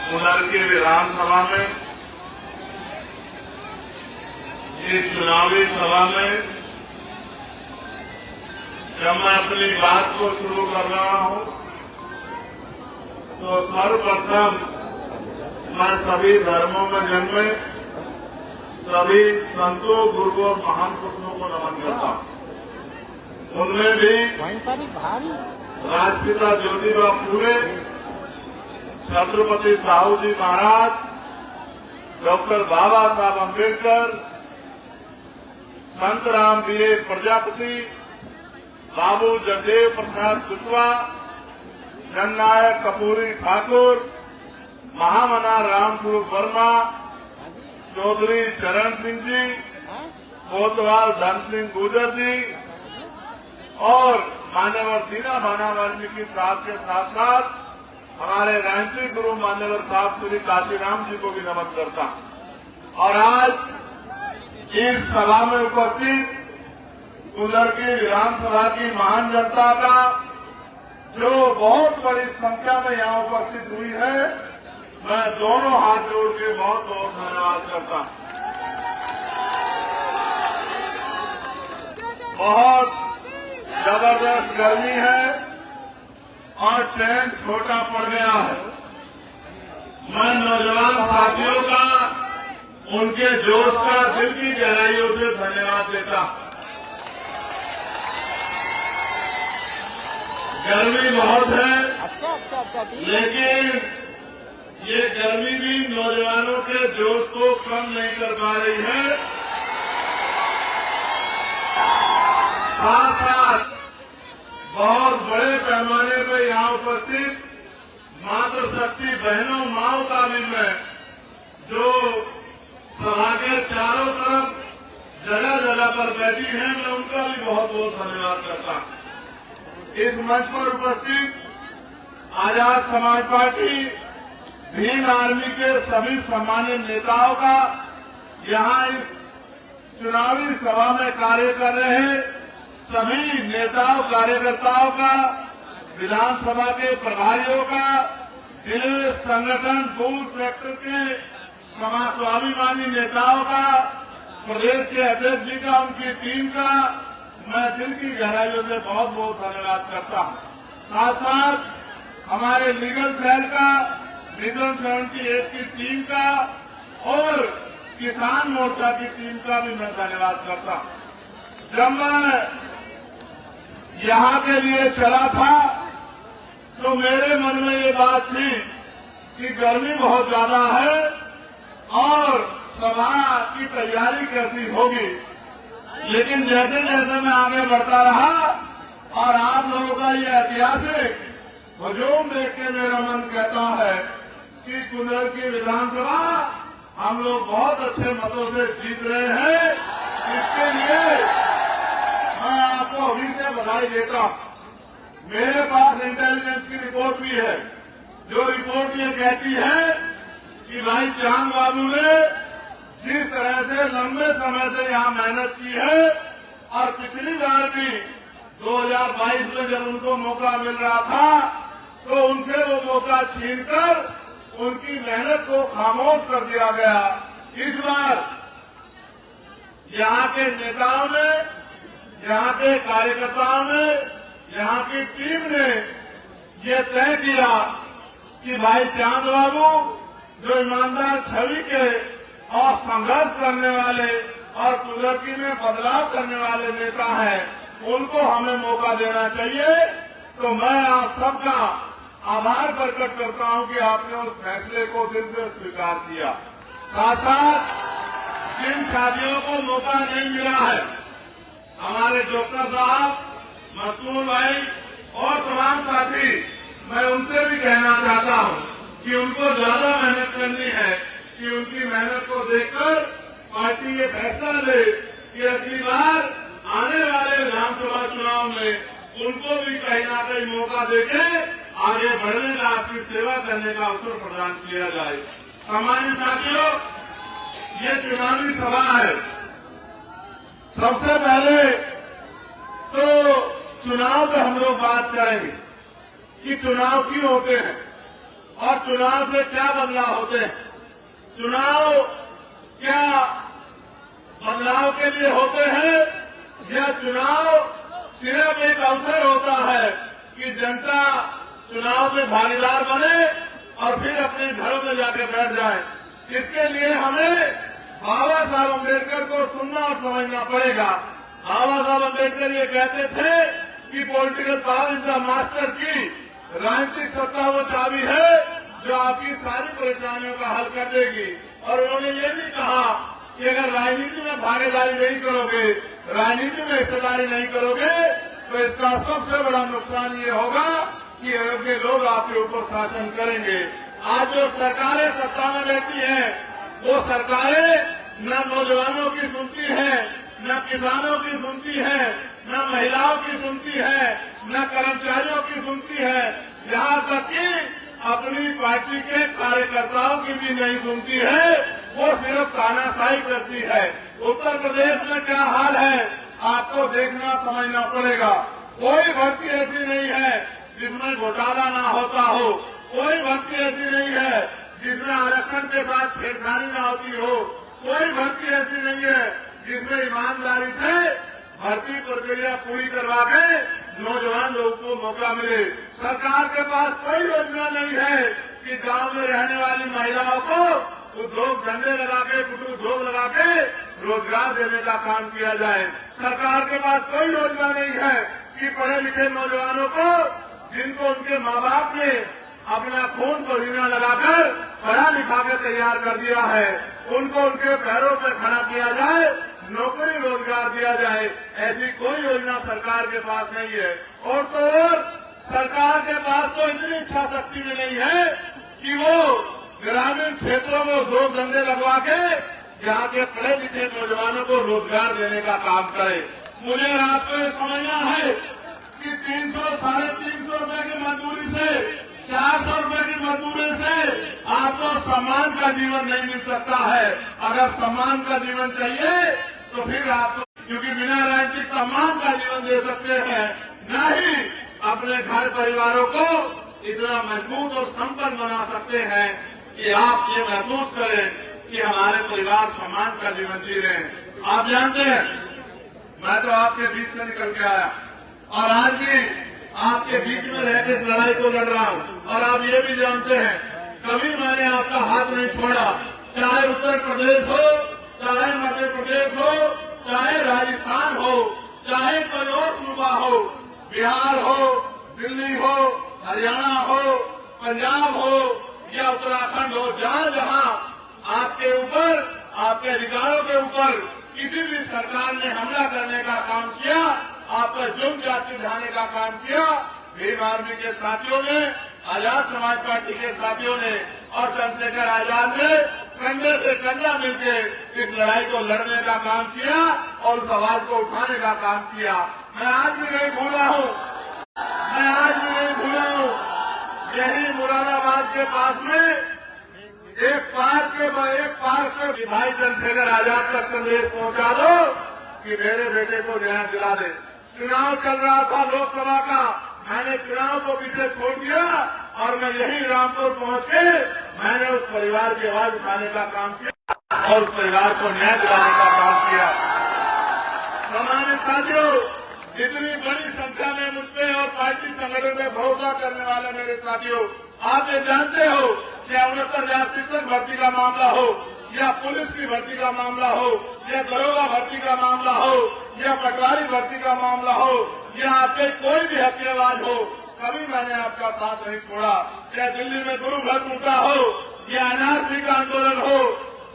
उधर की विधानसभा में, इस चुनावी सभा में जब मैं अपनी बात को शुरू कर रहा हूं तो सर्वप्रथम मैं सभी धर्मों में जन्मे सभी संतों, गुरुओं और महान पुरुषों को नमन करता हूं। उनमें भी राजपिता ज्योतिबा फूले, छत्रपति साहू जी महाराज, डॉक्टर बाबा साहब अम्बेडकर, संत राम बीए प्रजापति, बाबू जगदेव प्रसाद कुशवाहा, जननायक कपूरी ठाकुर, महामना रामस्वरूप वर्मा, चौधरी चरण सिंह जी, कोतवाल धन सिंह गुर्जर जी और मान्यवर दीना भाना वाल्मीकि साहब के साथ साथ हमारे राष्ट्रीय गुरु मान्यवर साहब श्री काशीराम जी को भी नमन करता हूं। और आज इस सभा में उपस्थित उधर की विधानसभा की महान जनता का जो बहुत बड़ी संख्या में यहाँ उपस्थित हुई है, मैं दोनों हाथ जोड़ के बहुत बहुत धन्यवाद करता हूं। बहुत जबरदस्त गर्मी है और ट्रेन छोटा पड़ गया है। मैं नौजवान साथियों का उनके जोश का दिल की गहराइयों से धन्यवाद देता हूं। गर्मी बहुत है, लेकिन ये गर्मी भी नौजवानों के जोश को कम नहीं कर पा रही है। साथ साथ बहुत बड़े पैमाने पर यहाँ उपस्थित मातृशक्ति बहनों, माओं का भी मैं जो सभा के चारों तरफ जगह जगह पर बैठी हैं, मैं उनका भी बहुत बहुत धन्यवाद करता हूं। इस मंच पर उपस्थित आजाद समाज पार्टी, भीम आर्मी के सभी सम्मानित नेताओं का, यहाँ इस चुनावी सभा में कार्य कर रहे सभी नेताओं कार्यकर्ताओं का, विधानसभा के प्रभारियों का, जिले संगठन बूथ सेक्टर के समाज स्वाभिमानी नेताओं का, प्रदेश के अध्यक्ष जी का, उनकी टीम का मैं दिल की गहराइयों से बहुत बहुत धन्यवाद करता हूं। साथ साथ हमारे लीगल सेल का, विजन 78 की टीम का और किसान मोर्चा की टीम का भी मैं धन्यवाद करता हूं। जब मैं यहाँ के लिए चला था तो मेरे मन में ये बात थी कि गर्मी बहुत ज्यादा है और सभा की तैयारी कैसी होगी, लेकिन जैसे जैसे मैं आगे बढ़ता रहा और आप लोगों का ये ऐतिहासिक हुजूम देख के मेरा मन कहता है कि कुंदर की विधानसभा हम लोग बहुत अच्छे मतों से जीत रहे हैं। इसके लिए मैं आपको अभी से बधाई देता हूं। मेरे पास इंटेलिजेंस की रिपोर्ट भी है, जो रिपोर्ट ये कहती है कि भाई चांद बाबू ने जिस तरह से लंबे समय से यहाँ मेहनत की है और पिछली बार भी 2022 में जब उनको मौका मिल रहा था तो उनसे वो मौका छीनकर उनकी मेहनत को खामोश कर दिया गया। इस बार यहाँ के नेताओं ने, यहाँ के कार्यकर्ताओं ने, यहाँ की टीम ने ये तय किया कि भाई चांद बाबू जो ईमानदार छवि के और संघर्ष करने वाले और कुदरती में बदलाव करने वाले नेता हैं, उनको हमें मौका देना चाहिए। तो मैं आप सबका आभार प्रकट करता हूं कि आपने उस फैसले को दिल से स्वीकार किया। साथ साथ जिन साथियों को मौका नहीं मिला है, हमारे जोकर साहब, मस्तूर भाई और तमाम साथी, मैं उनसे भी कहना चाहता हूं कि उनको ज्यादा मेहनत करनी है कि उनकी मेहनत को देखकर पार्टी ये फैसला ले कि अगली बार आने वाले विधानसभा चुनाव में उनको भी कहीं ना कहीं मौका देके आगे बढ़ने का, आपकी सेवा करने का अवसर प्रदान किया जाए। सामान्य साथियों, ये चुनावी सभा है। सबसे पहले तो चुनाव पे हम लोग बात करेंगे कि चुनाव क्यों होते हैं। और चुनाव से क्या बदलाव होते हैं। चुनाव क्या बदलाव के लिए होते हैं या चुनाव सिर्फ एक अवसर होता है कि जनता चुनाव में भागीदार बने और फिर अपने घरों में जाके बैठ जाए। इसके लिए हमें बाबा साहब अम्बेडकर को सुनना और समझना पड़ेगा। बाबा साहब अम्बेडकर ये कहते थे कि political power is the master की, राजनीतिक सत्ता वो चाबी है जो आपकी सारी परेशानियों का हल कर देगी। और उन्होंने ये भी कहा कि अगर राजनीति में भागीदारी नहीं करोगे, राजनीति में हिस्सेदारी नहीं करोगे, तो इसका सबसे बड़ा नुकसान ये होगा कि अयोग्य लोग आपके ऊपर शासन करेंगे। आज जो सरकारें सत्ता में रहती हैं, वो सरकारें न नौजवानों की सुनती हैं, न किसानों की सुनती है, न महिलाओं की सुनती है, न कर्मचारियों की सुनती है, यहाँ तक कि अपनी पार्टी के कार्यकर्ताओं की भी नहीं सुनती है। वो सिर्फ तानाशाही करती है। उत्तर प्रदेश में क्या हाल है आपको देखना समझना पड़ेगा। कोई भर्ती ऐसी नहीं है जिसमें घोटाला ना होता हो, कोई भर्ती ऐसी नहीं है जिसमें आरक्षण के साथ छेड़खानी ना होती हो, कोई भर्ती ऐसी नहीं है जिसमें ईमानदारी से भर्ती प्रक्रिया पूरी करवा के नौजवान लोगों को मौका मिले। सरकार के पास कोई योजना नहीं है कि गांव में रहने वाली महिलाओं को उद्योग धंधे लगा के, कुछ उद्योग लगा के रोजगार देने का काम किया जाए। सरकार के पास कोई योजना नहीं है कि पढ़े लिखे नौजवानों को, जिनको उनके माँ बाप ने अपना खून पसीना लगाकर पढ़ा लिखा के तैयार कर दिया है, उनको उनके पैरों पर खड़ा किया जाए, नौकरी रोजगार दिया जाए। ऐसी कोई योजना सरकार के पास नहीं है। और तो और सरकार के पास तो इतनी इच्छा शक्ति भी नहीं है कि वो ग्रामीण क्षेत्रों में उद्योग धंधे लगवा के यहाँ के पढ़े लिखे नौजवानों को रोजगार देने का काम करे। मुझे आपको ये समझना है कि 300 साढ़े 300 रुपए की मजदूरी से, 400 रुपए की मजदूरी से आपको सम्मान का जीवन नहीं मिल सकता है। अगर सम्मान का जीवन चाहिए तो फिर आपको, क्योंकि बिना राजनीतिक सम्मान का जीवन दे सकते हैं, न ही अपने घर परिवारों को इतना मजबूत और संपन्न बना सकते हैं कि आप ये महसूस करें कि हमारे परिवार सम्मान का जीवन जी रहे हैं। आप जानते हैं, मैं तो आपके बीच से निकल के आया और आज भी आपके बीच में रह के इस लड़ाई को लड़ रहा हूं। और आप ये भी जानते हैं, कभी मैंने आपका हाथ नहीं छोड़ा, चाहे उत्तर प्रदेश हो, चाहे मध्य प्रदेश हो, चाहे राजस्थान हो, चाहे कोई और सूबा हो, बिहार हो, दिल्ली हो, हरियाणा हो, पंजाब हो या उत्तराखंड हो, जहां जहां आपके ऊपर, आपके अधिकारों के ऊपर किसी भी सरकार ने हमला करने का काम किया, आपका जुर्म जाति ढाने का काम किया, भीम आर्मी के साथियों ने, आजाद समाज पार्टी के साथियों ने और चंद्रशेखर आजाद ने कंधे से कंधा मिलकर इस लड़ाई को लड़ने का काम किया और उस आवाज को उठाने का काम किया। मैं आज भी नहीं भूला हूं, मैं आज भी नहीं भूला हूं। यही मुरादाबाद के पास में एक पार्क पे भाई चंद्रशेखर आजाद का संदेश पहुंचा दो कि मेरे बेटे को न्याय दिला दे। चुनाव चल रहा था लोकसभा का, मैंने चुनाव को पीछे छोड़ दिया और मैं यही रामपुर पहुंच के मैंने उस परिवार की आवाज उठाने का काम किया और उस परिवार को न्याय दिलाने का काम किया। हमारे साथियों, इतनी बड़ी संख्या में मुझे और पार्टी संगठन में भरोसा करने वाले मेरे साथियों, आप ये जानते हो कि 69,000 शिक्षक भर्ती का मामला हो या पुलिस की भर्ती का मामला हो या दरोगा भर्ती का मामला हो या पटवारी भर्ती का मामला हो या आपके कोई भी हत्याबाज हो, कभी मैंने आपका साथ नहीं छोड़ा। चाहे दिल्ली में गुरु घर टूटा हो या एनआरसी का आंदोलन हो,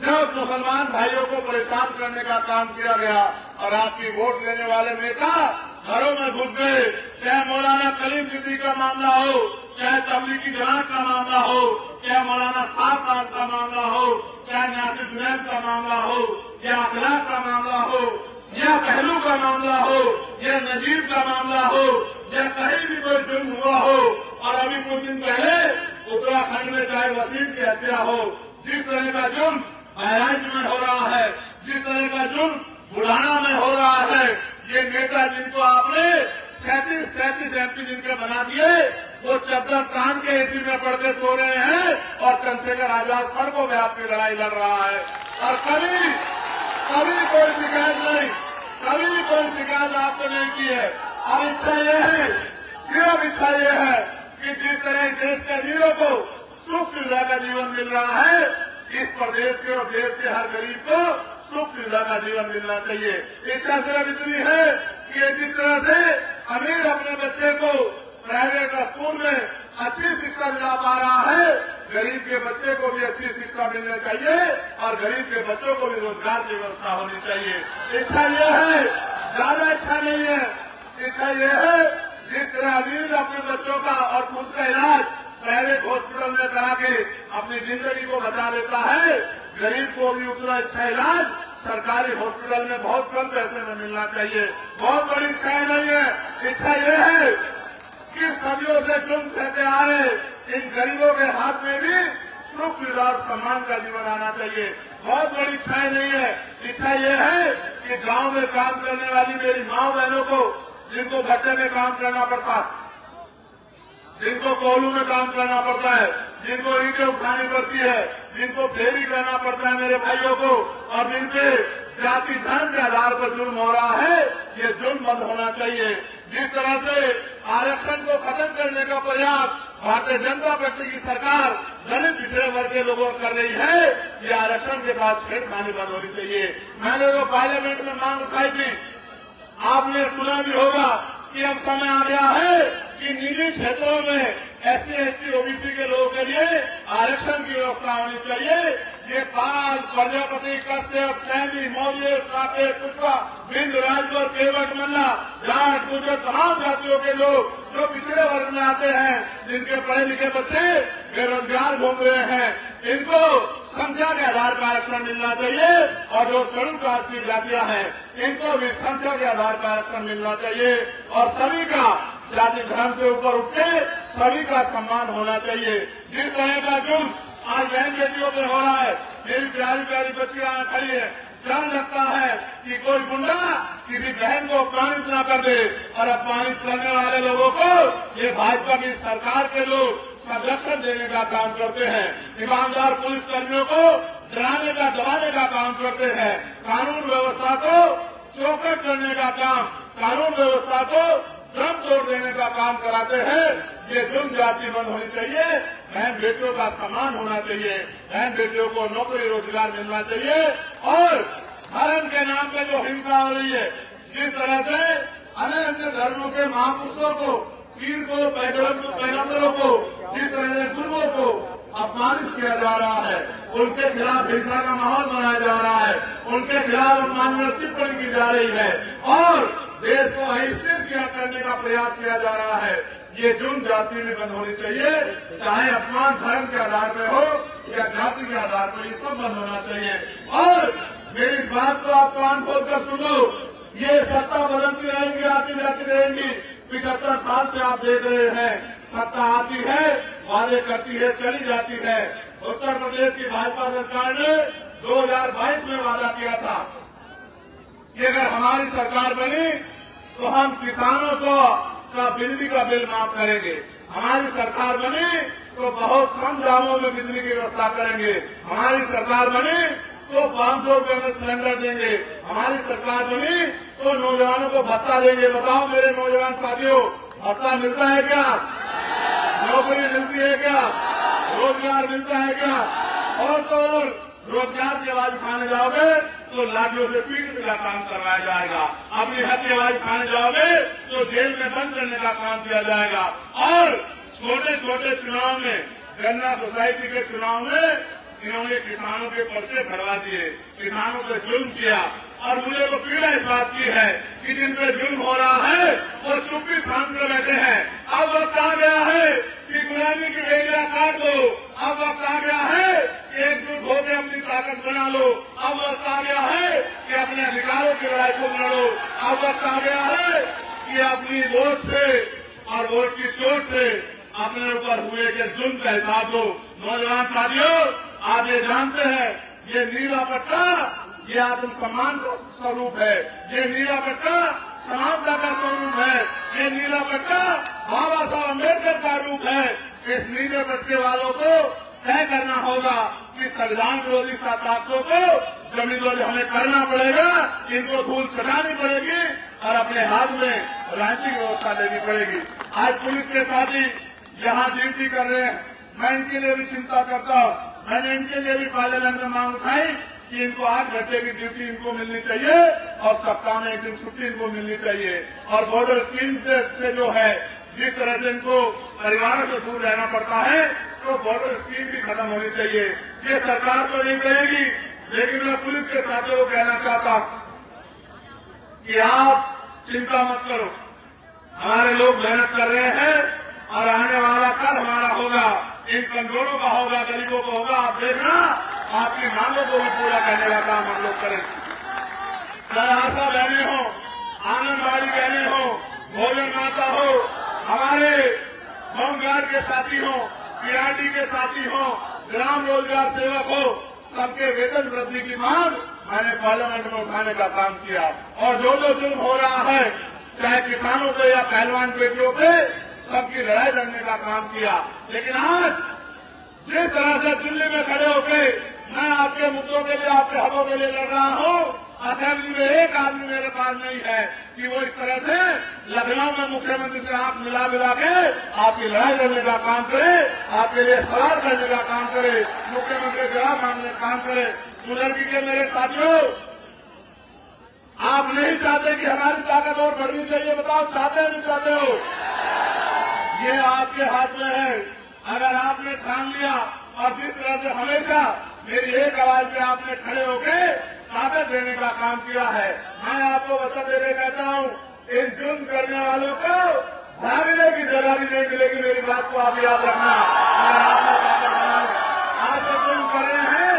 जब मुसलमान भाइयों को परेशान करने का काम किया गया और आपकी वोट लेने वाले नेता घरों में घुस गए, चाहे मौलाना कलीम सिद्दीकी का मामला हो, चाहे तबलीगी जमात का मामला हो, चाहे मौलाना साहब साहब का मामला हो, चाहे नासिर जुनैद का मामला हो, या अखलाक का मामला हो, या पहलू का मामला हो, या नजीब का मामला हो, या कहीं भी कोई जुर्म हुआ हो। और अभी कुछ दिन पहले उत्तराखंड में चाहे वसीम की हत्या हो, जिस तरह का जुर्म बहराइच में हो रहा है, जिस तरह का जुर्म बुढ़ाना में हो रहा है, ये नेता जिनको आपने 37 एमपी जिनके बना दिए, वो चद्दर तान के एसी में पड़ के सो रहे हैं। चंद्रशेखर आजाद सड़कों में आपकी लड़ाई लड़ रहा है और कभी कोई शिकायत नहीं, कभी कोई शिकायत आपको नहीं की है। और इच्छा यह है, सिर्फ इच्छा यह है कि जिस तरह देश के वीरों को सुख सुविधा का जीवन मिल रहा है, इस प्रदेश के और देश के हर गरीब को सुख सुविधा का जीवन मिलना चाहिए। इच्छा सिर्फ इतनी है कि जिस तरह से अमीर अपने बच्चे को प्राइवेट स्कूल में अच्छी शिक्षा दिला पा रहा है, गरीब के बच्चे को भी अच्छी शिक्षा मिलनी चाहिए और गरीब के बच्चों को भी रोजगार की व्यवस्था होनी चाहिए। इच्छा यह है, ज्यादा इच्छा नहीं है। इच्छा यह है जिस तरह अमीर अपने बच्चों का और खुद का इलाज प्राइवेट हॉस्पिटल में करा के अपनी जिंदगी को बचा लेता है, गरीब को भी उतना अच्छा इलाज सरकारी हॉस्पिटल में बहुत कम पैसे में मिलना चाहिए। बहुत बड़ी इच्छा नहीं है। इच्छा यह है कि सदियों से जुल्म सहते आ रहे इन गरीबों के हाथ में भी सुख सुविधा और सम्मान का जीवन आना चाहिए। बहुत बड़ी इच्छाएं नहीं है। इच्छा यह है कि गांव में काम करने वाली मेरी माँ बहनों को, जिनको भट्टे में काम करना पड़ता है, जिनको कोल्हू में काम करना पड़ता है, जिनको ईंटें उठानी पड़ती है, जिनको फेरी करना पड़ता है मेरे भाइयों को, और जिनके जाति धर्म के आधार पर जुल्म हो रहा है, ये जुल्म बंद होना चाहिए। जिस तरह से आरक्षण को खत्म करने का प्रयास भारतीय जनता पार्टी की सरकार दलित पिछड़े वर्ग के लोगों कर रही है, ये आरक्षण के साथ छेड़खानी बंद होनी चाहिए। मैंने तो पार्लियामेंट में मांग उठाई थी, आपने सुना भी होगा कि अब समय आ गया है कि निजी क्षेत्रों में SC, ST, OBC के लोगों के लिए आरक्षण की व्यवस्था होनी चाहिए। ये पाल, प्रजापति, कश्यप, सैनी, मौर्य, साकेत, कुशवा, बिंद, राजभर, केवट, मल्ला, जाट, गुर्जर, तमाम जातियों के लोग जो पिछड़े वर्ग में आते हैं, जिनके पढ़े लिखे बच्चे बेरोजगार घूम रहे हैं, इनको संख्या के आधार पर आरक्षण मिलना चाहिए। और जो शेड्यूल कास्ट की जातियां हैं, इनको भी संख्या के आधार पर आरक्षण मिलना चाहिए। और सभी का जाति धर्म से ऊपर उठ के सभी का सम्मान होना चाहिए। जिस तरह का जुल्म आज बहन बेटियों पे हो रहा है, मेरी प्यारी प्यारी बच्चियां खड़ी है, डर लगता है कि कोई गुंडा किसी बहन को अपमानित न कर दे। और अपमानित करने वाले लोगों को ये भाजपा की सरकार के लोग संरक्षण देने का काम करते हैं। ईमानदार पुलिस कर्मियों को डराने का, दबाने का काम करते हैं। कानून व्यवस्था को चौकट करने का काम, कानून व्यवस्था को दम तोड़ देने का काम कराते हैं। ये जुल्म जाति बंद होनी चाहिए। बहन बेटियों का सम्मान होना चाहिए। बहन बेटियों को नौकरी रोजगार मिलना चाहिए। और धर्म के नाम पे जो हिंसा हो रही है, जिस तरह से अन्य धर्मों के महापुरुषों को, पीर को, पैगंबरों को, जिस तरह से गुरुओं को अपमानित किया जा रहा है, उनके खिलाफ हिंसा का माहौल बनाया जा रहा है, उनके खिलाफ अपमानजनक टिप्पणी की जा रही है और देश को अस्थिर किया करने का प्रयास किया जा रहा है। ये जुल्म जाति में बंद होनी चाहिए। चाहे अपमान धर्म के आधार पर हो या जाति के आधार पर, ये सब बंद होना चाहिए। और मेरी इस बात को आप कान खोलकर सुन लो, ये सत्ता बदलती रहेंगी, आती जाती रहेंगी। 75 साल से आप देख रहे हैं, सत्ता आती है, वादे करती है, चली जाती है। उत्तर प्रदेश की भाजपा सरकार ने 2022 में वादा किया था कि अगर हमारी सरकार बनी तो हम किसानों का बिजली का बिल माफ करेंगे। हमारी सरकार बनी तो बहुत कम दामों में बिजली की व्यवस्था करेंगे। हमारी सरकार बनी तो 500 रुपये में सिलेंडर देंगे। हमारी सरकार बनी तो नौजवानों को भत्ता देंगे। बताओ मेरे नौजवान साथियों, भत्ता मिलता है क्या? नौकरी मिलती है क्या? रोजगार मिलता है क्या? और तो और रोजगार की आवाज उठाने जाओगे तो लाठियों से पीटने का काम करवाया जाएगा। अपनी हक की आवाज उठाने जाओगे तो जेल में बंद करने का काम किया जाएगा। और छोटे छोटे चुनाव में, गन्ना सोसाइटी के चुनाव में इन्होंने किसानों के पर्चे भरवा दिए, किसानों पर जुल्म किया। और मुझे तो पीड़ा इस बात की है कि जिन पर जुल्म हो रहा है वो चुप्पी थाम कर बैठे हैं। अब वक्त आ गया है कि गुलामी की बेड़ियां काट दो। अब वक्त आ गया है कि एकजुट होकर अपनी ताकत बना लो। अब वक्त आ गया है कि अपने अधिकारों की लड़ाई को लड़ो। अब वक्त आ गया है कि अपनी वोट से और वोट की चोट से अपने ऊपर हुए के जुल्म का हिसाब दो। नौजवान साथियों, आप ये जानते हैं, ये नीला पट्टा ये आत्मसम्मान का स्वरूप है। ये नीला पट्टा समानता का स्वरूप है। ये नीला पट्टा बाबा साहब अम्बेडकर का रूप है। इस नीले पट्टे वालों को तय करना होगा कि संविधान विरोधी ताकतों को जमींदोजी हमें करना पड़ेगा, इनको धूल चटानी पड़ेगी और अपने हाथ में रांची व्यवस्था लेनी पड़ेगी। आज पुलिस के साथी यहाँ ड्यूटी कर रहे हैं, मैं इनके लिए भी चिंता करता हूँ। मैंने इनके लिए भी पार्लियामेंट में मांग उठाई कि इनको 8 घंटे की ड्यूटी इनको मिलनी चाहिए और सप्ताह में 1 दिन छुट्टी इनको मिलनी चाहिए। और बॉर्डर स्कीम से जो है जिस तरह से इनको परिवारों से दूर रहना पड़ता है, तो बॉर्डर स्कीम भी खत्म होनी चाहिए। ये सरकार तो नहीं करेगी, लेकिन मैं पुलिस के साथियों को कहना चाहता हूं कि आप चिंता मत करो, हमारे लोग मेहनत कर रहे हैं और आने वाला कल हमारा होगा, इन कमजोरों का होगा, गरीबों का होगा। आप देखना, आपकी मांगों को भी पूरा करने का काम हम लोग करें। चाहे आशा बहने हो, आंगनबाड़ी बहने हो, भोजन माता हो, हमारे होमगार्ड के साथी हो, पीआरडी के साथी हो, ग्राम रोजगार सेवक हो, सबके वेतन वृद्धि की मांग मैंने पार्लियामेंट में उठाने का काम किया। और जो जुल्म हो रहा है, चाहे किसानों पे या पहलवान बेटियों पे, सबकी लड़ाई लड़ने का काम किया। लेकिन आज जिस तरह से दिल्ली में खड़े होकर मैं आपके मुद्दों के लिए, आपके हकों के लिए लड़ रहा हूं, असेंबली में एक आदमी मेरे पास नहीं है कि वो इस तरह से लखनऊ में मुख्यमंत्री से हाथ मिला के आपकी लड़ाई लड़ने का काम करे, आपके लिए सवाल करने का काम करे, मुख्यमंत्री जवाब मांगने का काम करे। बुजुर्गी के मेरे साथियों, आप नहीं चाहते कि हमारी ताकत और बढ़नी चाहिए? बताओ, चाहते नहीं चाहते हो? ये आपके हाथ में है। अगर आपने ठान लिया और जिस तरह से हमेशा मेरी एक आवाज पे आपने खड़े होकर ताकत देने का काम किया है, मैं आपको वचन देकर कहता हूं, इन जुल्म करने वालों को भागने की जगह भी नहीं मिलेगी। मेरी बात को आप याद रखना। आज जो जुल्म कर रहे हैं,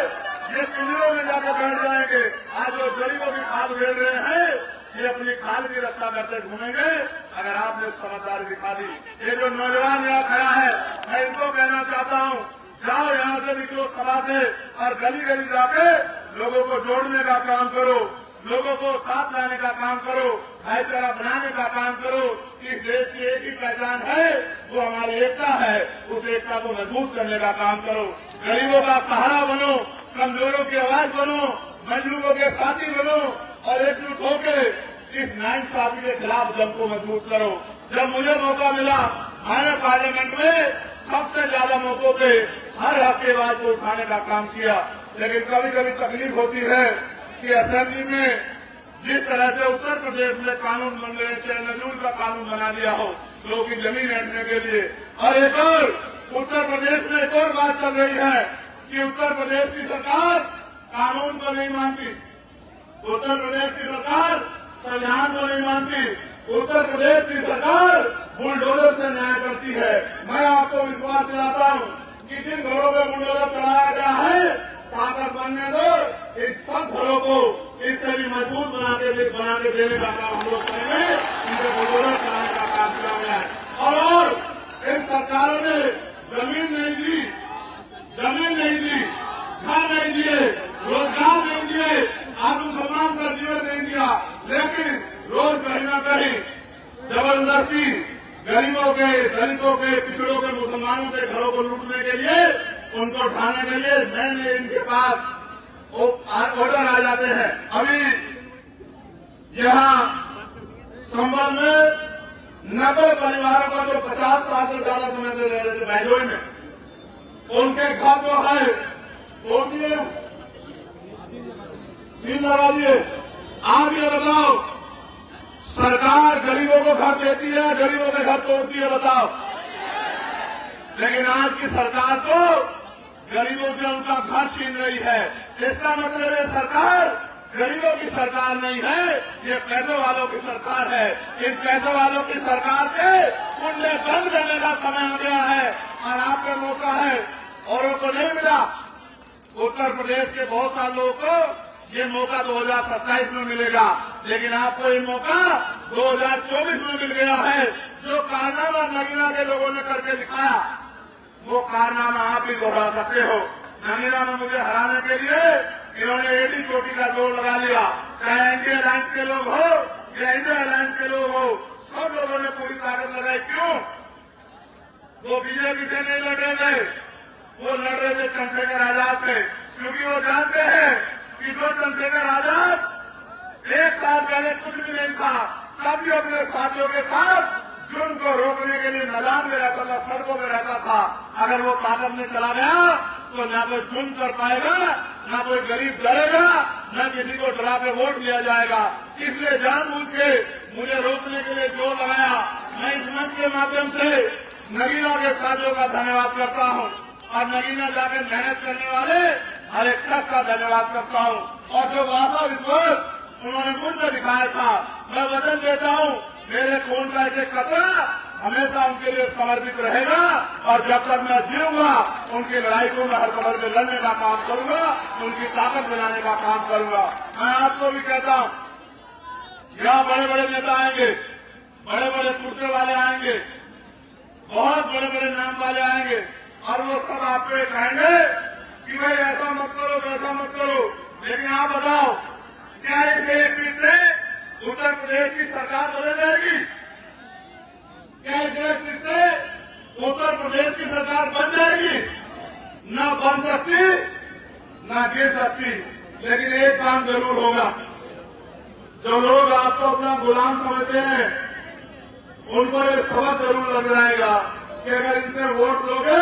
ये पिंजरों में जाकर बैठ जाएंगे। आज जो गरीबों की खाल घेर रहे हैं, ये अपनी खाल की रक्षा करते घूमेंगे। अगर आपने समझदारी दिखा दी, ये जो नौजवान यहाँ खड़ा है, मैं इनको कहना चाहता हूँ, जाओ यहाँ से, निकलो सभा से और गली गली जाके लोगों को जोड़ने का काम करो, लोगों को साथ लाने का काम करो, भाईचारा बनाने का काम करो। इस देश की एक ही पहचान है, वो हमारी एकता है। उस एकता को मजबूत करने का काम करो, गरीबों का सहारा बनो, कमजोरों की आवाज बनो, मजलूमों के साथी बनो और एकजुट होकर इस नाइंसाफी के खिलाफ जंग को मजबूत करो। जब मुझे मौका मिला, मैंने पार्लियामेंट में सबसे ज्यादा मौकों पे हर हक की आवाज को उठाने का काम किया। लेकिन कभी कभी तकलीफ होती है कि असेंबली में जिस तरह से उत्तर प्रदेश में कानून बन रहे, चाहे नजूल का कानून बना दिया हो लोगों की जमीन हटने के लिए, और एक और उत्तर प्रदेश में एक और बात चल रही है कि उत्तर प्रदेश की सरकार कानून को नहीं मानती, उत्तर प्रदेश की सरकार संविधान को नहीं मानती, उत्तर प्रदेश की सरकार बुलडोजर से न्याय करती है। मैं आपको विश्वास दिलाता हूं कि जिन घरों में बुलडोजर चलाया गया है, ताकत बनने दो, इन सब घरों को इससे भी मजबूत बना के देने का काम हम लोग करेंगे। इनको बुलडोजर चलाने का काम किया गया है। और इन सरकारों ने जमीन नहीं दी, घर नहीं दिए, रोजगार नहीं दिए, आत्मसम्मान का जीवन नहीं दिया, लेकिन रोज कहीं न कहीं जबरदस्ती गरीबों के, दलितों के, पिछड़ों के, मुसलमानों के घरों को लूटने के लिए, उनको उठाने के लिए मैंने इनके पास ऑर्डर आ जाते हैं। अभी यहाँ संभल में 90 परिवारों का जो 50 साल से ज्यादा समय से रह रहे थे बहजोई में, उनके घर जो है तोड़ दिए, सील लगा दिए। आप ये बताओ, सरकार गरीबों को घर देती है, गरीबों के घर तोड़ती है? बताओ। लेकिन आज की सरकार तो गरीबों से उनका घर छीन रही है। इसका मतलब ये सरकार गरीबों की सरकार नहीं है, ये पैसे वालों की सरकार है। इन पैसे वालों की सरकार से कुंडे बंद करने का समय आ गया है और आपका मौका है, औरों को नहीं मिला। उत्तर प्रदेश के बहुत सारे लोगों को ये मौका 2027 में मिलेगा, लेकिन आपको ये मौका 2024 में मिल गया है। जो कारनामा नगीना के लोगों ने करके दिखाया, वो कारनामा आप भी दोहरा सकते हो। नगीना में मुझे हराने के लिए इन्होंने एडी चोटी का जोर लगा लिया, चाहे एनडीए अलायंस के लोग हो या इंडिया अलायंस के लोग हो, सब लोगों ने पूरी ताकत लगाई। क्यों? वो बीजेपी से नहीं लड़ेंगे, वो लड़ रहे थे चंद्रशेखर आजाद से, क्योंकि वो जानते हैं कि जो चंद्रशेखर आजाद 1 साल पहले कुछ भी नहीं था, तब भी अपने साथियों के साथ जुर्म को रोकने के लिए मैदान में रहता था, सड़कों में रहता था। अगर वो ताकत में चला गया तो न कोई जुर्म कर पाएगा, न कोई गरीब डरेगा, न किसी को डरा के वोट लिया जाएगा। इसलिए जानबूझ के मुझे रोकने के लिए जोर लगाया। मैं इस मंच के माध्यम से नगीना के साथियों का धन्यवाद करता हूं और नगीना जाकर मेहनत करने वाले हर एक शख्स का धन्यवाद करता हूं। और जो वादा विश्वास उन्होंने मुझ में दिखाया था, मैं वचन देता हूं मेरे खून का एक कतरा हमेशा उनके लिए समर्पित रहेगा और जब तक मैं जीऊंगा उनकी लड़ाई को मैं हर कदम में लड़ने का काम करूंगा, उनकी ताकत बनाने का काम करूंगा। मैं आपको भी कहता हूं, यहाँ बड़े बड़े नेता आएंगे, बड़े बड़े कुर्ते वाले आएंगे, बहुत बड़े बड़े नाम वाले आएंगे और वो सब आपको ये कहेंगे कि भाई ऐसा मत करो, वैसा मत करो। लेकिन आप बताओ, क्या इस एक सीट से उत्तर प्रदेश की सरकार बदल जाएगी? क्या इस एक सीट से उत्तर प्रदेश की सरकार बन जाएगी? न बन सकती, न गिर सकती। लेकिन एक काम जरूर होगा, जो लोग आपको अपना गुलाम समझते हैं उनको ये सबक जरूर लग जाएगा कि अगर इनसे वोट लोगे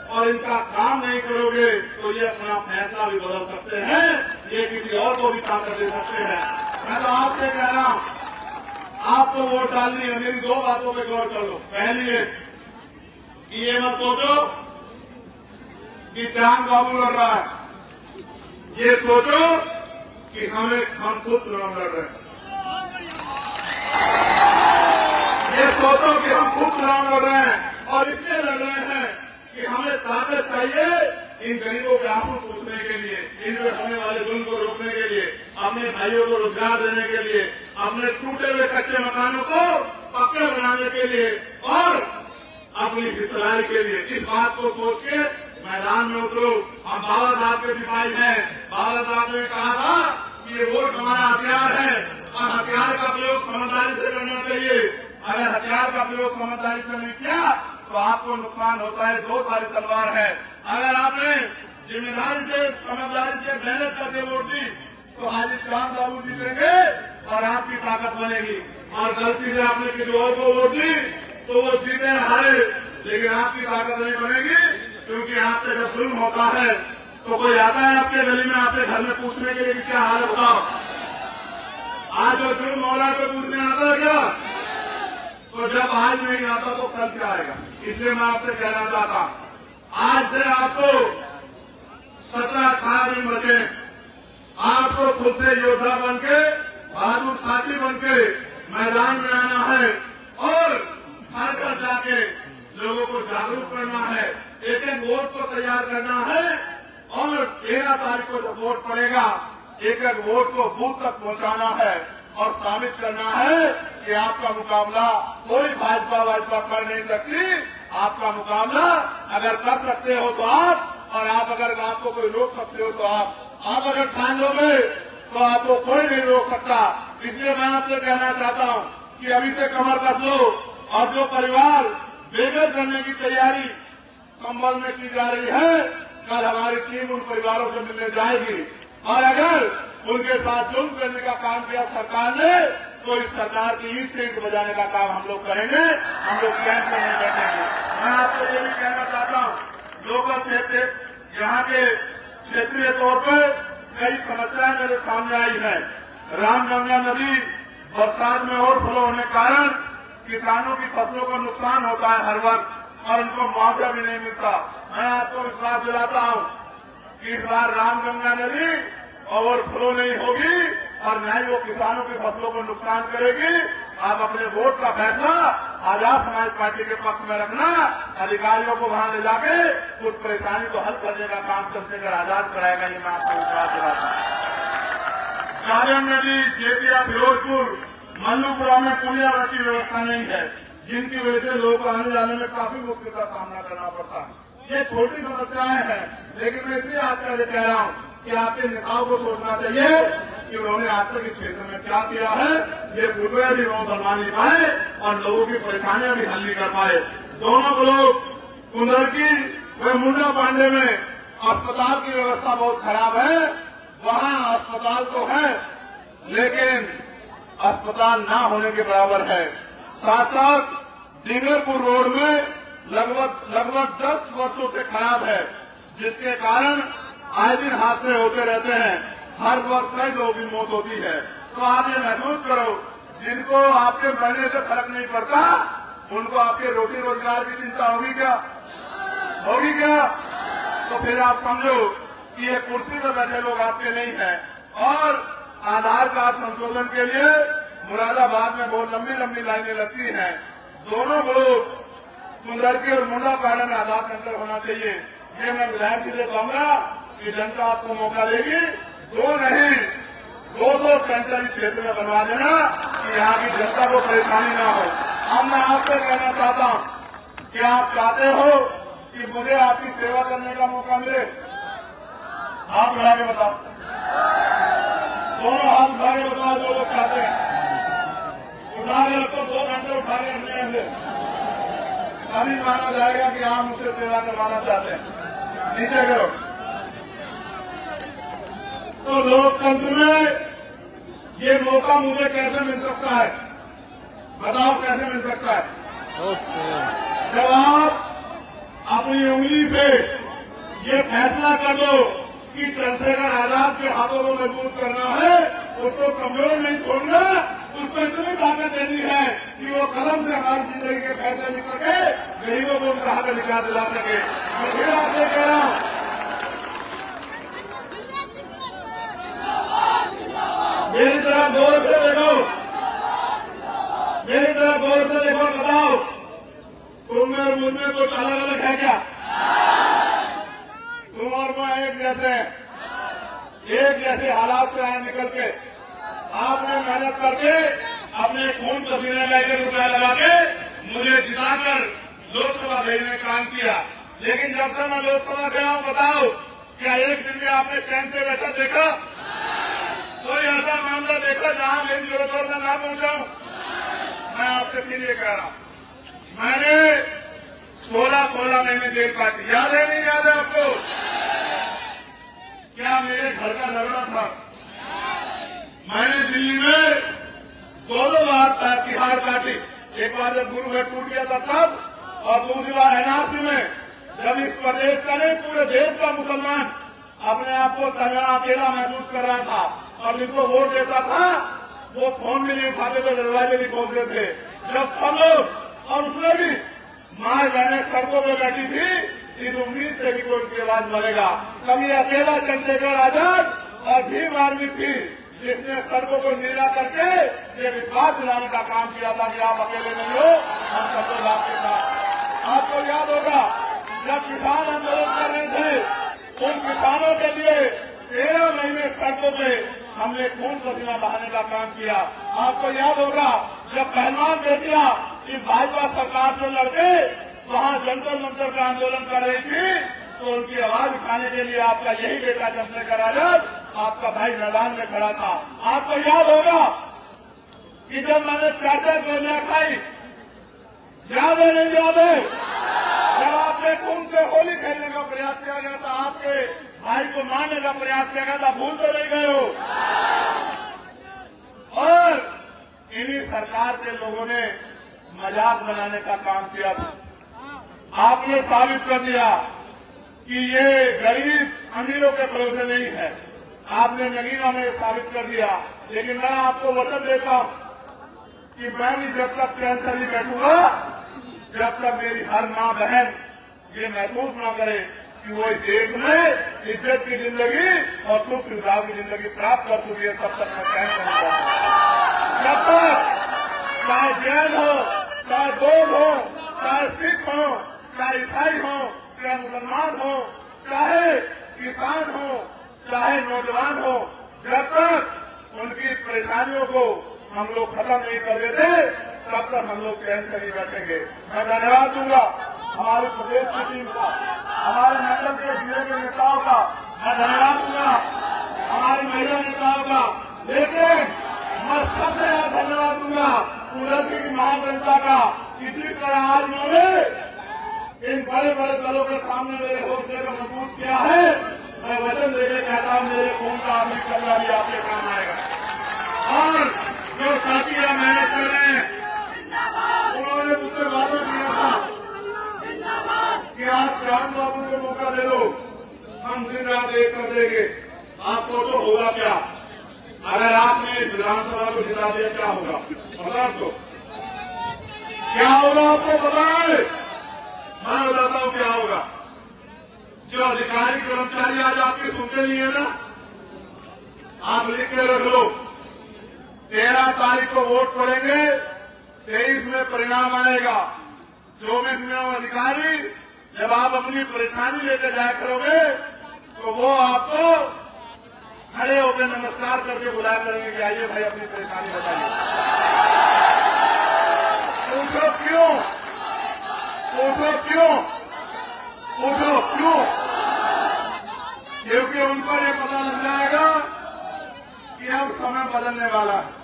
और इनका काम नहीं करोगे तो ये अपना फैसला भी बदल सकते हैं, ये किसी और को भी ताकत दे सकते हैं। मैं तो आपसे कह रहा हूं, आपको वोट डालनी है, मेरी 2 बातों पे गौर कर लो। पहली है कि ये मत सोचो कि चांद बाबू लड़ रहा है, ये सोचो कि हम खुद चुनाव लड़ रहे हैं। ये सोचो कि हम खुद चुनाव लड़ रहे हैं और इसलिए लड़ रहे हैं कि हमें ताकत चाहिए इन गरीबों के आंसू पूछने के लिए, इनमें होने वाले जुल्म को रोकने के लिए, अपने भाइयों को रोजगार देने के लिए, अपने टूटे हुए कच्चे मकानों को पक्के बनाने के लिए और अपनी हिस्सेदारी के लिए। इस बात को सोच के मैदान में उतरो। हम बाबा साहब के सिपाही हैं। बाबा साहब ने कहा था कि ये वोट हमारा हथियार है और हथियार का प्रयोग समझदारी से करना चाहिए। अगर हथियार का प्रयोग समझदारी से नहीं किया तो आपको नुकसान होता है। 2 धारी तलवार है। अगर आपने जिम्मेदारी से, समझदारी से मेहनत करके वोट दी तो आज चांद बाबू जीतेंगे और आपकी ताकत बनेगी। और गलती से आपने किसी और को वोट दी तो वो जीते हारे, लेकिन आपकी ताकत नहीं बनेगी। क्योंकि आपसे जब जुल्म होता है तो कोई आता है आपके गली में, आपके घर में पूछने के लिए कि क्या हाल बताओ। आज जो जुल्म हो रहा है तो पूछने आता है क्या? तो जब आज नहीं आता तो कल क्या आएगा? इसलिए मैं आपसे कहना चाहता हूं, आज से आपको 17-18 दिन बचे। आपको खुद से योद्धा बनके, बहादुर साथी बनके मैदान में आना है और घर घर जाके लोगों को जागरूक करना है। एक एक वोट को तैयार करना है और 13 तारीख को जब वोट पड़ेगा, एक एक वोट को बूथ तक पहुंचाना है और साबित करना है कि आपका मुकाबला कोई भाजपा कर नहीं सकती। आपका मुकाबला अगर कर सकते हो तो आप, और आप अगर आपको कोई रोक सकते हो तो आप अगर ठान लोगे तो आपको कोई नहीं रोक सकता। इसलिए मैं आपसे कहना चाहता हूं कि अभी से कमर कस लो और जो परिवार बेघर करने की तैयारी संभल में की जा रही है, कल हमारी टीम उन परिवारों से मिलने जाएगी और अगर उनके साथ जुल्म करने का काम किया सरकार ने तो इस सरकार की ईंट से ईंट बजाने का काम हम लोग करेंगे। हम लोग कैंप में नहीं बैठेंगे। मैं आपको ये भी कहना चाहता हूँ, लोकल क्षेत्र यहाँ के क्षेत्रीय तौर पर कई समस्याएं मेरे सामने आई है। रामगंगा नदी बरसात में ओवरफ्लो होने के कारण किसानों की फसलों को नुकसान होता है हर वक्त और उनको मुआवजा भी नहीं मिलता। मैं आपको विश्वास दिलाता हूँ कि इस बार रामगंगा नदी ओवरफ्लो नहीं होगी और न ही वो किसानों की फसलों को नुकसान करेगी। आप अपने वोट का फैसला आजाद समाज पार्टी के पक्ष में रखना। अधिकारियों को वहां ले जाके उस परेशानी को हल करने का काम चंद्रशेखर आजाद कराएगा, ये मैं आपको विश्वास दिलाता हूं। कालियान नदी, जेतिया, फिरोजपुर, मल्लूपुरा में पुलिया की व्यवस्था नहीं है, जिनकी वजह से लोगों को आने जाने में काफी मुश्किल का सामना करना पड़ता है। ये छोटी समस्याएं हैं, लेकिन मैं इसलिए आपका कह रहा हूं कि आपके नेताओं को सोचना चाहिए कि उन्होंने आज तक इस क्षेत्र में क्या किया है। ये फुटवेयर भी वो बनवा नहीं पाए और लोगों की परेशानियां भी हल नहीं कर पाए। दोनों ब्लॉक कुंदरकी वे मुंडा पांडे में अस्पताल की व्यवस्था बहुत खराब है। वहां अस्पताल तो है लेकिन अस्पताल ना होने के बराबर है। साथ साथ डींगरपुर रोड में लगभग 10 वर्षों से खराब है, जिसके कारण आए दिन हादसे होते रहते हैं। हर वक्त कई लोगों की मौत होती है। तो आप ये महसूस करो, जिनको आपके मरने से फर्क नहीं पड़ता उनको आपके रोटी रोजगार की चिंता होगी क्या? होगी क्या? तो फिर आप समझो कि ये कुर्सी पर बैठे लोग आपके नहीं हैं। और आधार कार्ड संशोधन के लिए मुरादाबाद में बहुत लंबी लंबी लाइनें लगती हैं। दोनों लोग कुंदरकी और मुंडा पाड़ा में आधार सेंटर होना चाहिए। ये मैं विधायक जी से कहूंगा कि जनता आपको मौका देगी, 2 नहीं 200 सेंटर इस क्षेत्र में बनवा देना कि यहाँ की जनता को परेशानी ना हो। अब मैं आपसे कहना चाहता हूँ कि आप चाहते हो कि मुझे आपकी सेवा करने का मौका मिले? हाथ उठा के बताओ, दोनों हाथ उठा के बताओ जो लोग चाहते हैं। उठा के रखो, 2 घंटे उठा के रखने से अभी माना जाएगा कि आप मुझसे सेवा करवाना चाहते हैं। नीचे करो। तो लोकतंत्र में ये मौका मुझे कैसे मिल सकता है? बताओ कैसे मिल सकता है? जब आप अपनी उंगली से ये फैसला कर दो कि चंद्रशेखर आजाद के हाथों को मजबूत करना है, उसको कमजोर नहीं छोड़ना, उसको इतनी ताकत देनी है कि वो कलम से हमारी जिंदगी के फैसले लिख सके, गरीबों को उनका हक अधिकार दिला सके। मैं फिर आपसे कह रहा हूं, मेरी तरफ गौर से देखो, मेरी तरफ गौर से देखो, बताओ तुम में और मुझ में कुछ अलग अलग है क्या? तुम और मैं एक जैसे हालात से आए निकल के, आपने मेहनत करके अपने खून पसीने का 1 रुपया लगा के मुझे जिताकर लोकसभा भेजने का काम किया। लेकिन जब से मैं लोकसभा गया हूं, बताओ क्या एक दिन में आपने चैन से बैठा देखा? कोई ऐसा मामला देखा जहां मेरी जरूरत में ना पहुंचाऊं? मैं आपसे फिर ये कह रहा हूं, मैंने 16 महीने जेल काटी। याद है नहीं याद है आपको? क्या मेरे घर का झगड़ा था? मैंने दिल्ली में 2 बार तिहाड़ काटी। एक बार जब गुरु घर टूट गया था तब, और दूसरी बार एनआरसी में, जब इस प्रदेश का नहीं पूरे देश का मुसलमान अपने आप को तन्हा अकेला महसूस कर रहा था और जिनको वोट देता था वो फोन भी नहीं उठाते थे, दरवाजे भी खोलते थे। जब सब लोग और उसमें भी माँ बहने सड़कों पर बैठी थी, इस उम्मीद से भी कोई उनकी आवाज मरेगा। कभी अकेला चंद्रशेखर आजाद और भीम आर्मी थी जिसने सड़कों को नीला करके ये विश्वास दिलाने का काम किया था कि आप अकेले नहीं हो, हम सब लोग आपके साथ। आपको याद होगा जब किसान आंदोलन कर रहे थे, उन किसानों के लिए 13 महीने सड़कों पे हमने खून पसीना बहाने का काम किया। आपको याद होगा जब पहलवान बेटियां इस भाजपा सरकार से लड़के वहां जंतर मंतर का आंदोलन कर रही थी, तो उनकी आवाज उठाने के लिए आपका यही बेटा चंद्रशेखर आजाद, आपका भाई मैदान में खड़ा था। आपको याद होगा कि जब मैंने चाचा गोलियां खाई, याद है नहीं याद है? जब आपने खून से होली खेलने का प्रयास किया गया था, आपके भाई को मारने का प्रयास किया गया था, भूल तो नहीं गए हो? और इन्हीं सरकार के लोगों ने मजाक बनाने का काम किया था। आपने साबित कर दिया कि ये गरीब अमीरों के भरोसे नहीं है। आपने नगीना में साबित कर दिया। लेकिन मैं आपको वचन देता हूं कि मैं भी जब तक चैन से नहीं बैठूंगा, जब तक मेरी हर मां बहन ये महसूस न करे कि वो इस देश में इज्जत की जिंदगी और सुख सुविधाओं की जिंदगी प्राप्त कर चुकी है, तब तक मैं चैन से नहीं बैठूंगा। जब तक चाहे जैन हो, चाहे बौद्ध हो, चाहे सिख हो, चाहे ईसाई हो, चाहे मुसलमान हो, चाहे किसान हो, चाहे नौजवान हो, जब तक उनकी परेशानियों को हम लोग खत्म नहीं कर देते, तब तक हम लोग चैन से नहीं बैठेंगे। मैं धन्यवाद दूंगा हमारे प्रदेश की टीम का, हमारे मंडल के जिले के नेताओं का, मैं धन्यवाद दूंगा हमारी महिला नेताओं का। लेकिन मैं सबसे ज्यादा धन्यवाद दूंगा कुंदरकी की महाजनता का, इतनी तरह आज उन्होंने इन बड़े बड़े दलों के सामने मेरे हौसले को मजबूत किया है। मैं वचन देके कहता हूं मेरे खून का अमृत कल्ला भी आपके काम आएगा। और जो साथी मेहनत कर रहे हैं उन्होंने मुझसे वादा किया था कि आप श्याम बाबू को मौका दे दो, हम दिन रात एक कर देंगे। आप सोचो होगा क्या अगर आपने विधानसभा को जिता दिया, क्या होगा पता आपको? क्या होगा आपको पता है? मैं बताता हूं क्या होगा। जो अधिकारी कर्मचारी आज आपकी सुनते नहीं है ना, आप लिख के रख लो। 13 तारीख को वोट पड़ेंगे, 23 में परिणाम आएगा। 24 में वो अधिकारी जब आप अपनी परेशानी लेकर जाया करोगे तो वो आपको खड़े होकर नमस्कार करके बुलाया करेंगे कि आइए भाई अपनी परेशानी बताइए। पूछो क्यों? पूछो क्यों? पूछो क्यों? क्योंकि उनको ये पता लग जाएगा कि अब समय बदलने वाला है।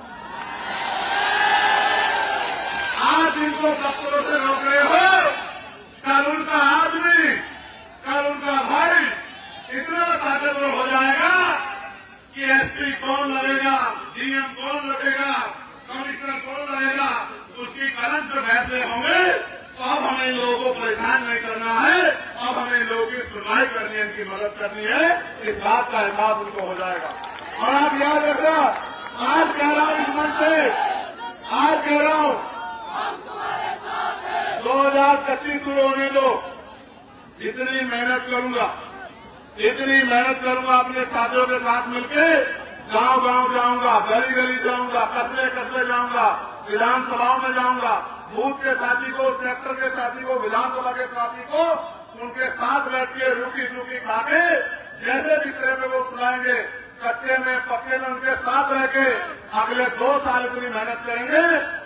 आज इनको दफ्तरों से रोक रहे हो, कल उनका आदमी, कल उनका भाई इतना ताकतवर हो जाएगा कि एसपी कौन लगेगा, डीएम कौन लगेगा, कमिश्नर कौन लगेगा, उसकी कलम से फैसले होंगे। तो अब हमें इन लोगों को परेशान नहीं करना है, अब हमें इन लोगों की सुनवाई करनी है, इनकी मदद करनी है। इस बात का एहसास उनको हो जाएगा। और आप याद रखना, आज कह रहा हूं इस मंच से, आज कह रहा हूं 2025 शुरू होने दो। इतनी मेहनत करूंगा, इतनी मेहनत करूंगा, अपने साथियों के साथ मिलके गांव गांव जाऊंगा, गली गली जाऊंगा, कस्बे कस्बे जाऊंगा, विधानसभाओं में जाऊंगा, बूथ के साथी को, सेक्टर के साथी को, विधानसभा के साथी को उनके साथ बैठ के रूखी सूखी खा के जैसे भी तरह पे वो सुनाएंगे, कच्चे में पक्के में उनके साथ रह के अगले 2 साल इतनी मेहनत करेंगे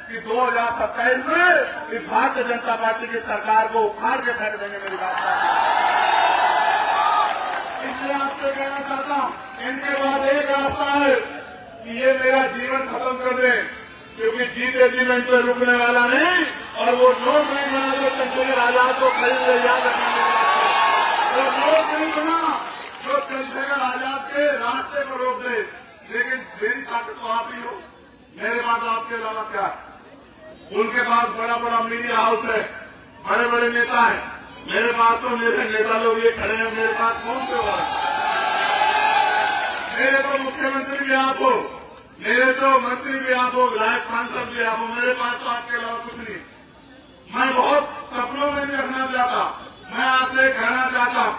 कि 2027 में इस भारतीय जनता पार्टी की सरकार को उखाड़ के फेंक देंगे। मेरी बात इसलिए आपसे कहना चाहता हूं, इनके बाद एक रास्ता है कि ये मेरा जीवन खत्म कर दे, क्योंकि जीते जी मैं इन पर रुकने वाला नहीं। और वो नोट नहीं बना जो चंद्रशेखर आजाद को खरीद ले, याद रखना। वो नोट नहीं बना जो चंद्रशेखर आजाद के रास्ते को रोक दे। लेकिन मेरी ताकत तो आप ही हो, मेरे पास आपके अलावा क्या है? उनके पास बड़ा बड़ा मीडिया हाउस है, बड़े बड़े नेता हैं। मेरे पास तो मेरे नेता लोग ये खड़े हैं, मेरे पास कौन से हो? मेरे तो मुख्यमंत्री भी आप हो, मेरे तो मंत्री भी आप हो, विधायक सांसद भी आप हो। मेरे पास तो आपके अलावा कुछ नहीं। मैं बहुत सपनों में नहीं रखना चाहता। मैं आपसे कहना चाहता हूं,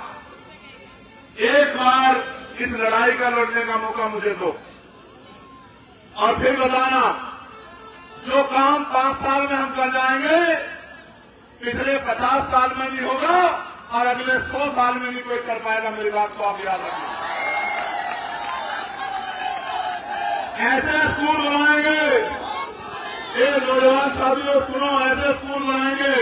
एक बार इस लड़ाई का लड़ने का मौका मुझे दो और फिर बताना जो काम 5 साल में हम कर जाएंगे, पिछले 50 साल में नहीं होगा और अगले 100 साल में नहीं कोई कर पाएगा। मेरी बात को आप याद रखना। ऐसे स्कूल बनाएंगे, ये नौजवान साथियों सुनो, ऐसे स्कूल बनाएंगे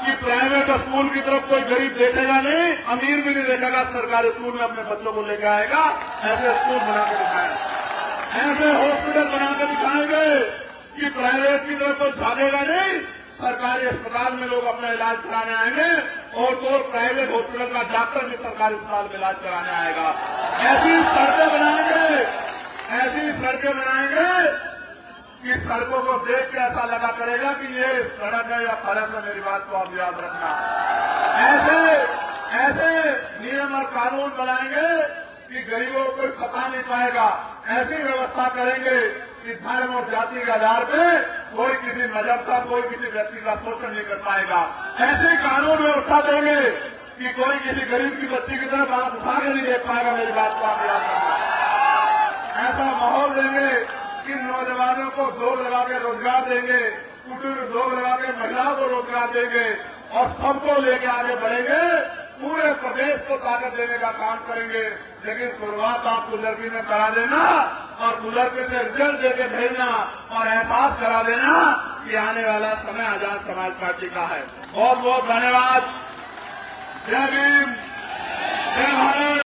कि प्राइवेट स्कूल की तरफ कोई गरीब देखेगा नहीं, अमीर भी नहीं देखेगा, सरकारी स्कूल में अपने बच्चों को लेकर आएगा। ऐसे स्कूल बना के दिखाएंगे, ऐसे हॉस्पिटल बना के दिखाएंगे कि प्राइवेट की तरफ कोई भागेगा नहीं, सरकारी अस्पताल में लोग अपना इलाज कराने आएंगे और तो प्राइवेट हॉस्पिटल का डॉक्टर भी सरकारी अस्पताल में इलाज कराने आएगा। ऐसी सड़कें बनाएंगे, ऐसी सड़कें बनाएंगे कि सड़कों को देख के ऐसा लगा करेगा कि ये सड़क है या फरस है। मेरी बात को आप याद रखना। ऐसे नियम और कानून बनाएंगे कि गरीबों को कोई सता नहीं पाएगा। ऐसी व्यवस्था करेंगे कि धर्म और जाति के आधार पे कोई किसी मजहब का, कोई किसी व्यक्ति का शोषण नहीं कर पाएगा। ऐसे कानून व्यवस्था देंगे कि कोई किसी गरीब की बच्ची की तरफ आंख उठा के नहीं देख पाएगा। मेरी बात को आप याद रखना। ऐसा माहौल देंगे कि नौजवानों को दौड़ लगा के रोजगार देंगे, कुटीर में दौड़ लगा के महिलाओं को रोजगार देंगे और सबको लेके आगे बढ़ेंगे। पूरे प्रदेश को ताकत देने का काम करेंगे। लेकिन शुरुआत आप बुजुर्गी में करा देना और बुजुर्गी से रिजल्ट देके भेजना और एहसास करा देना कि आने वाला समय आजाद समाज पार्टी का है। बहुत बहुत धन्यवाद। जय भीम, जय भारत।